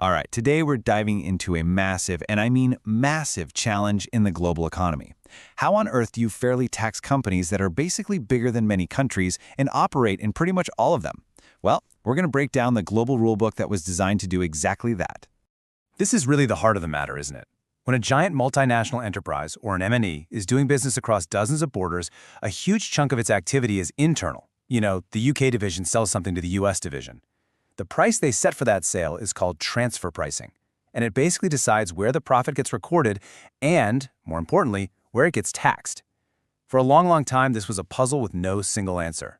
All right, today we're diving into a massive, and I mean massive, challenge in the global economy. How on earth do you fairly tax companies that are basically bigger than many countries and operate in pretty much all of them? Well, we're going to break down the global rulebook that was designed to do exactly that. This is really the heart of the matter, isn't it? When a giant multinational enterprise, or an M&E, is doing business across dozens of borders, a huge chunk of its activity is internal. You know, the UK division sells something to the US division. The price they set for that sale is called transfer pricing, and it basically decides where the profit gets recorded and, more importantly, where it gets taxed. For a long time, this was a puzzle with no single answer.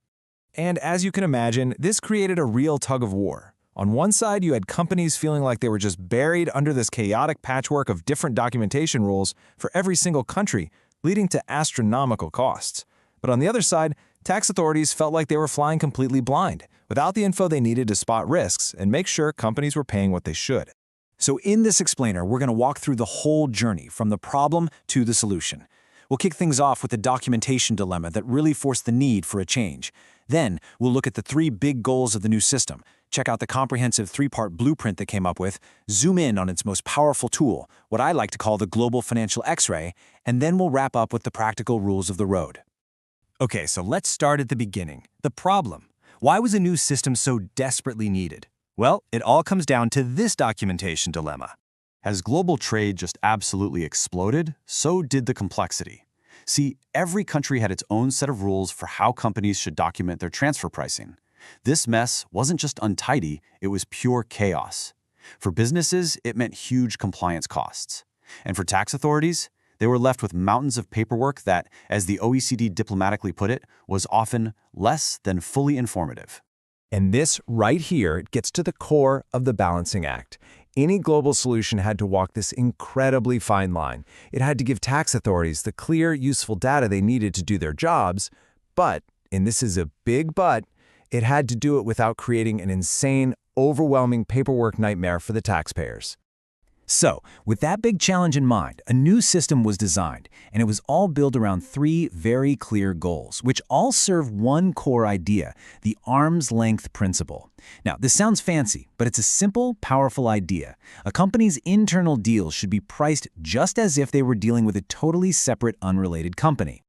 And as you can imagine, this created a real tug of war. On one side, you had companies feeling like they were just buried under this chaotic patchwork of different documentation rules for every single country, leading to astronomical costs. But on the other side, tax authorities felt like they were flying completely blind, without the info they needed to spot risks and make sure companies were paying what they should. So in this explainer, we're going to walk through the whole journey from the problem to the solution. We'll kick things off with the documentation dilemma that really forced the need for a change. Then, we'll look at the three big goals of the new system, check out the comprehensive three-part blueprint they came up with, zoom in on its most powerful tool, what I like to call the global financial X-ray, and then we'll wrap up with the practical rules of the road. Okay, so let's start at the beginning. The problem. Why was a new system so desperately needed? Well, it all comes down to this documentation dilemma. As global trade just absolutely exploded, so did the complexity. See, every country had its own set of rules for how companies should document their transfer pricing. This mess wasn't just untidy, it was pure chaos. For businesses, it meant huge compliance costs. And for tax authorities, they were left with mountains of paperwork that, as the OECD diplomatically put it, was often less than fully informative. And this right here gets to the core of the balancing act. Any global solution had to walk this incredibly fine line. It had to give tax authorities the clear, useful data they needed to do their jobs, but, and this is a big but, it had to do it without creating an insane, overwhelming paperwork nightmare for the taxpayers. So, with that big challenge in mind, a new system was designed, and it was all built around three very clear goals, which all serve one core idea, the arm's length principle. Now, this sounds fancy, but it's a simple, powerful idea. A company's internal deals should be priced just as if they were dealing with a totally separate, unrelated company.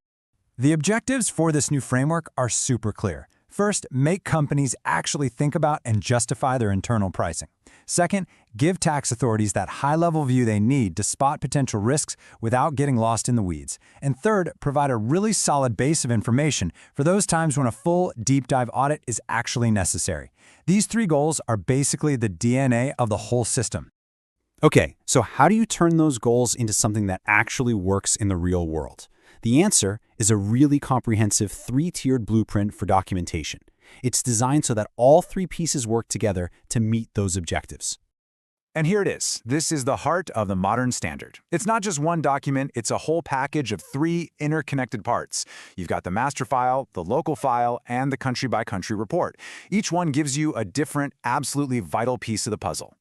The objectives for this new framework are super clear. First, make companies actually think about and justify their internal pricing. Second, give tax authorities that high-level view they need to spot potential risks without getting lost in the weeds. And third, provide a really solid base of information for those times when a full, deep-dive audit is actually necessary. These three goals are basically the DNA of the whole system. Okay, so how do you turn those goals into something that actually works in the real world? The answer is a really comprehensive three-tiered blueprint for documentation. It's designed so that all three pieces work together to meet those objectives. And here it is. This is the heart of the modern standard. It's not just one document, it's a whole package of three interconnected parts. You've got the master file, the local file, and the country-by-country report. Each one gives you a different, absolutely vital piece of the puzzle.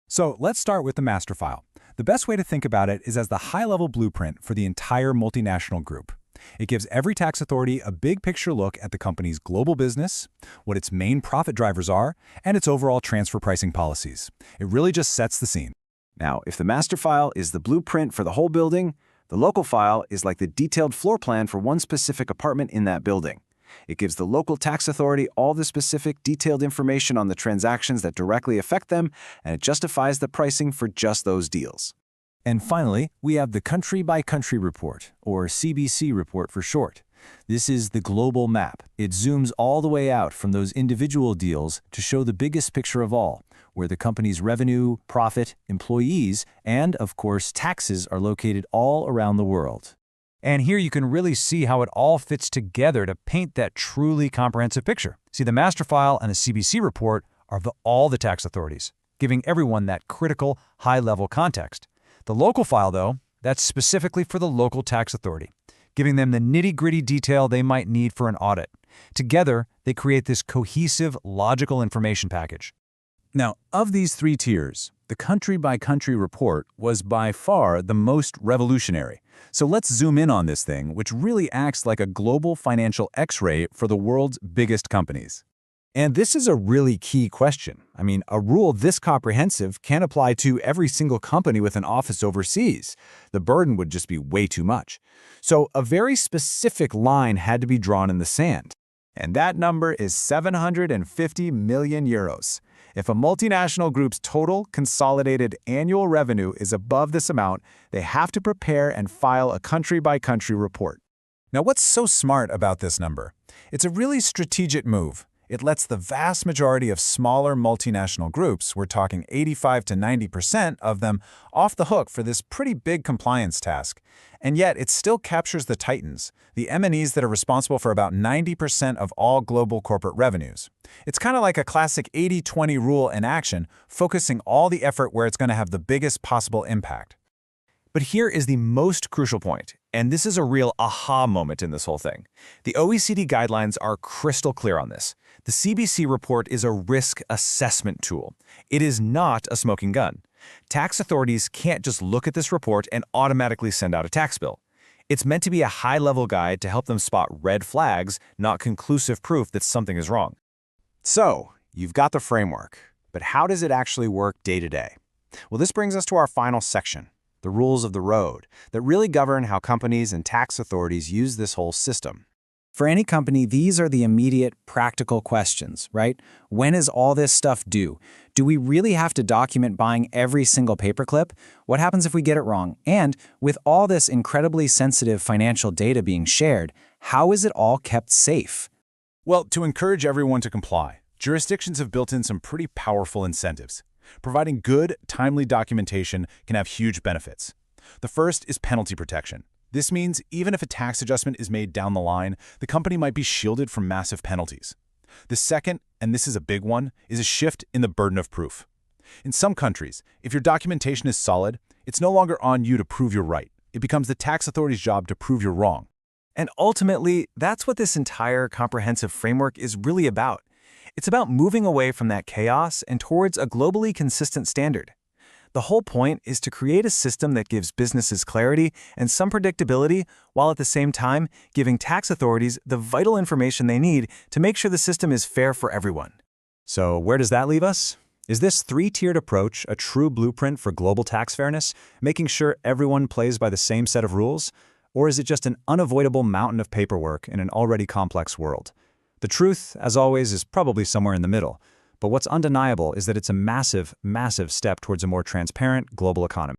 So let's start with the master file. The best way to think about it is as the high-level blueprint for the entire multinational group. It gives every tax authority a big picture look at the company's global business, what its main profit drivers are, and its overall transfer pricing policies. It really just sets the scene. Now, if the master file is the blueprint for the whole building, the local file is like the detailed floor plan for one specific apartment in that building. It gives the local tax authority all the specific, detailed information on the transactions that directly affect them, and it justifies the pricing for just those deals. And finally, we have the country-by-country report, or CBC report for short. This is the global map. It zooms all the way out from those individual deals to show the biggest picture of all, where the company's revenue, profit, employees, and, of course, taxes are located all around the world. And here you can really see how it all fits together to paint that truly comprehensive picture. See, the master file and the CBC report are all the tax authorities, giving everyone that critical, high-level context. The local file, though, that's specifically for the local tax authority, giving them the nitty-gritty detail they might need for an audit. Together, they create this cohesive, logical information package. Now, of these three tiers, the country-by-country report was by far the most revolutionary. So let's zoom in on this thing, which really acts like a global financial X-ray for the world's biggest companies. And this is a really key question. I mean, a rule this comprehensive can't apply to every single company with an office overseas. The burden would just be way too much. So a very specific line had to be drawn in the sand. And that number is 750 million euros. If a multinational group's total consolidated annual revenue is above this amount, they have to prepare and file a country-by-country report. Now, what's so smart about this number? It's a really strategic move. It lets the vast majority of smaller multinational groups, we're talking 85 to 90% of them, off the hook for this pretty big compliance task. And yet, it still captures the titans, the M&Es that are responsible for about 90% of all global corporate revenues. It's kind of like a classic 80-20 rule in action, focusing all the effort where it's going to have the biggest possible impact. But here is the most crucial point, and this is a real aha moment in this whole thing. The OECD guidelines are crystal clear on this. The CBC report is a risk assessment tool. It is not a smoking gun. Tax authorities can't just look at this report and automatically send out a tax bill. It's meant to be a high-level guide to help them spot red flags, not conclusive proof that something is wrong. So, you've got the framework, but how does it actually work day to day? Well, this brings us to our final section, the rules of the road, that really govern how companies and tax authorities use this whole system. For any company, these are the immediate, practical questions, right? When is all this stuff due? Do we really have to document buying every single paperclip? What happens if we get it wrong? And with all this incredibly sensitive financial data being shared, how is it all kept safe? Well, to encourage everyone to comply, jurisdictions have built in some pretty powerful incentives. Providing good, timely documentation can have huge benefits. The first is penalty protection. This means even if a tax adjustment is made down the line, the company might be shielded from massive penalties. The second, and this is a big one, is a shift in the burden of proof. In some countries, if your documentation is solid, it's no longer on you to prove you're right. It becomes the tax authority's job to prove you're wrong. And ultimately, that's what this entire comprehensive framework is really about. It's about moving away from that chaos and towards a globally consistent standard. The whole point is to create a system that gives businesses clarity and some predictability, while at the same time giving tax authorities the vital information they need to make sure the system is fair for everyone. So where does that leave us? Is this three-tiered approach a true blueprint for global tax fairness, making sure everyone plays by the same set of rules? Or is it just an unavoidable mountain of paperwork in an already complex world? The truth, as always, is probably somewhere in the middle. But what's undeniable is that it's a massive, massive step towards a more transparent global economy.